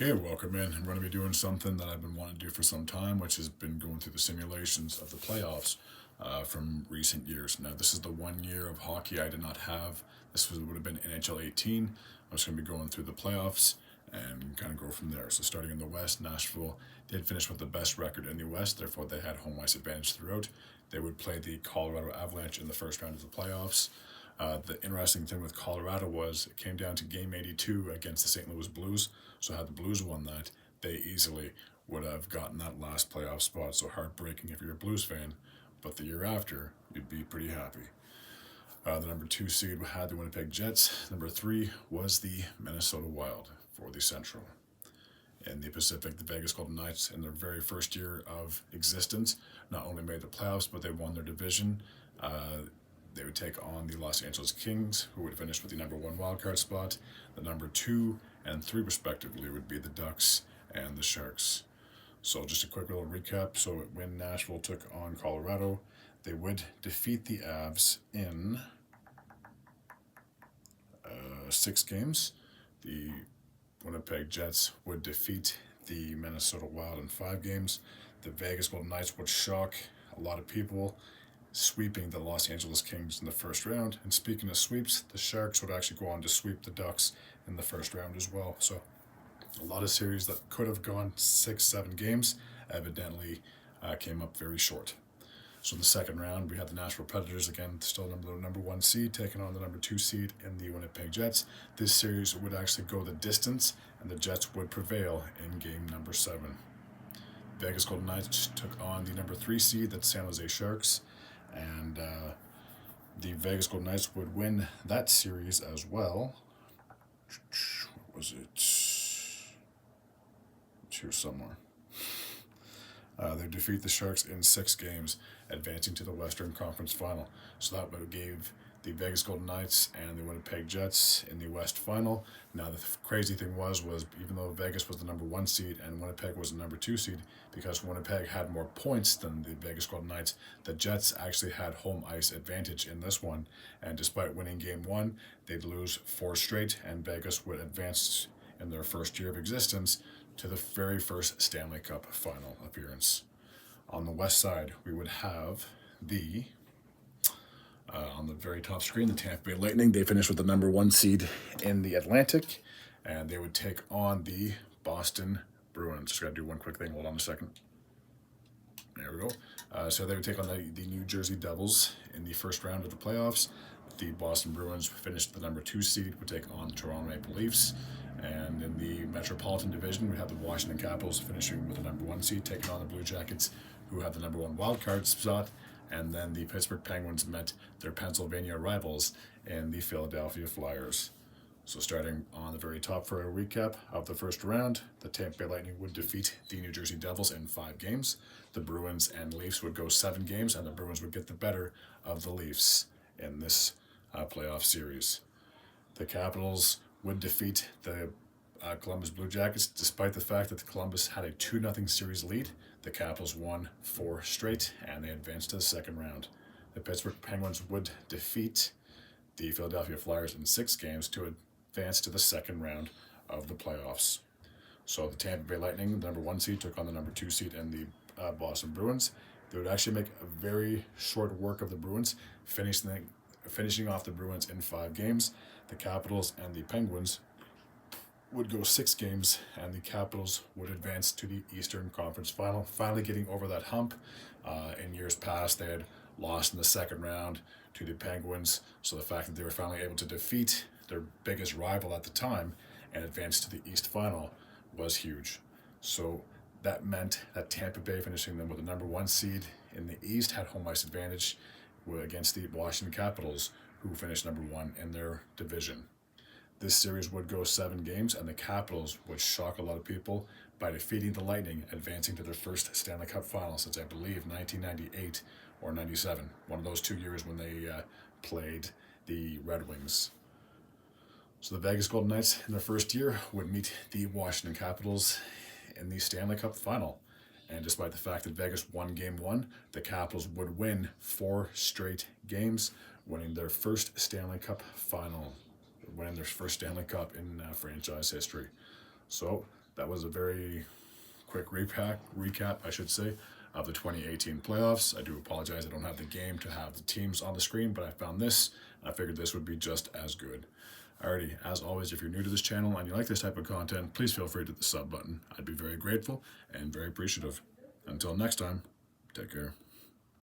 Okay, welcome in. I'm going to be doing something that I've been wanting to do for some time, which has been going through the simulations of the playoffs from recent years. Now, this is the 1 year of hockey I did not have. Would have been NHL 18. I'm just going to be going through the playoffs and kind of go from there. So, starting in the West, Nashville did finish with the best record in the West, therefore, they had home ice advantage throughout. They would play the Colorado Avalanche in the first round of the playoffs. The interesting thing with Colorado was it came down to game 82 against the St. Louis Blues. So had the Blues won that, they easily would have gotten that last playoff spot. So heartbreaking if you're a Blues fan. But the year after, you'd be pretty happy. The number 2 seed had the Winnipeg Jets. Number 3 was the Minnesota Wild for the Central. In the Pacific, the Vegas Golden Knights, in their very first year of existence, not only made the playoffs, but they won their division. They would take on the Los Angeles Kings, who would finish with the number 1 wildcard spot. The number 2 and 3, respectively, would be the Ducks and the Sharks. So just a quick little recap. So when Nashville took on Colorado, they would defeat the Avs in 6 games. The Winnipeg Jets would defeat the Minnesota Wild in 5 games. The Vegas Golden Knights would shock a lot of people, sweeping the Los Angeles Kings in the first round. And speaking of sweeps, the Sharks would actually go on to sweep the Ducks in the first round as well. So a lot of series that could have gone 6-7 games evidently came up very short. So in the second round, we had the Nashville Predators, again, still the number 1 seed, taking on the number 2 seed in the Winnipeg Jets. This series would actually go the distance, and the Jets would prevail in game number 7. Vegas Golden Knights took on the number 3 seed, that's San Jose Sharks, and the Vegas Golden Knights would win that series as well. What was it? It's here somewhere. They defeat the Sharks in 6 games, advancing to the Western Conference Final. So that gave the Vegas Golden Knights and the Winnipeg Jets in the West Final. Now the crazy thing was even though Vegas was the number 1 seed and Winnipeg was the number 2 seed, because Winnipeg had more points than the Vegas Golden Knights, the Jets actually had home ice advantage in this one. And despite winning game 1, they'd lose 4 straight, and Vegas would advance in their first year of existence to the very first Stanley Cup final appearance. On the west side, we would have on the very top screen, the Tampa Bay Lightning. They finished with the number 1 seed in the Atlantic, and they would take on the Boston Bruins. Just got to do one quick thing. Hold on a second. There we go. So they would take on the New Jersey Devils in the first round of the playoffs. The Boston Bruins finished the number 2 seed, would take on the Toronto Maple Leafs. And in the Metropolitan Division, we have the Washington Capitals finishing with the number 1 seed, taking on the Blue Jackets, who have the number 1 wildcard spot. And then the Pittsburgh Penguins met their Pennsylvania rivals in the Philadelphia Flyers. So starting on the very top for a recap of the first round, the Tampa Bay Lightning would defeat the New Jersey Devils in 5 games. The Bruins and Leafs would go 7 games, and the Bruins would get the better of the Leafs in this playoff series. The Capitals would defeat the Columbus Blue Jackets, despite the fact that the Columbus had a 2-0 series lead. The Capitals won 4 straight, and they advanced to the second round. The Pittsburgh Penguins would defeat the Philadelphia Flyers in 6 games to advance to the second round of the playoffs. So the Tampa Bay Lightning, the number 1 seed, took on the number 2 seed and the Boston Bruins. They would actually make a very short work of the Bruins, finishing off the Bruins in 5 games. The Capitals and the Penguins would go 6 games, and the Capitals would advance to the Eastern Conference Final, finally getting over that hump. In years past, they had lost in the second round to the Penguins, so the fact that they were finally able to defeat their biggest rival at the time and advance to the East Final was huge. So that meant that Tampa Bay, finishing them with the number 1 seed in the East, had home ice advantage against the Washington Capitals, who finished number 1 in their division. This series would go 7 games, and the Capitals would shock a lot of people by defeating the Lightning, advancing to their first Stanley Cup final since, I believe, 1998 or 97, one of those 2 years when they played the Red Wings. So the Vegas Golden Knights, in their first year, would meet the Washington Capitals in the Stanley Cup final. And despite the fact that Vegas won game 1, the Capitals would win 4 straight games, winning their first Stanley Cup final, winning their first Stanley Cup in franchise history. So that was a very quick recap, I should say, of the 2018 playoffs. I do apologize I don't have the game to have the teams on the screen, but I found this, and I figured this would be just as good. Alrighty, as always, if you're new to this channel and you like this type of content, please feel free to hit the sub button. I'd be very grateful and very appreciative. Until next time, take care.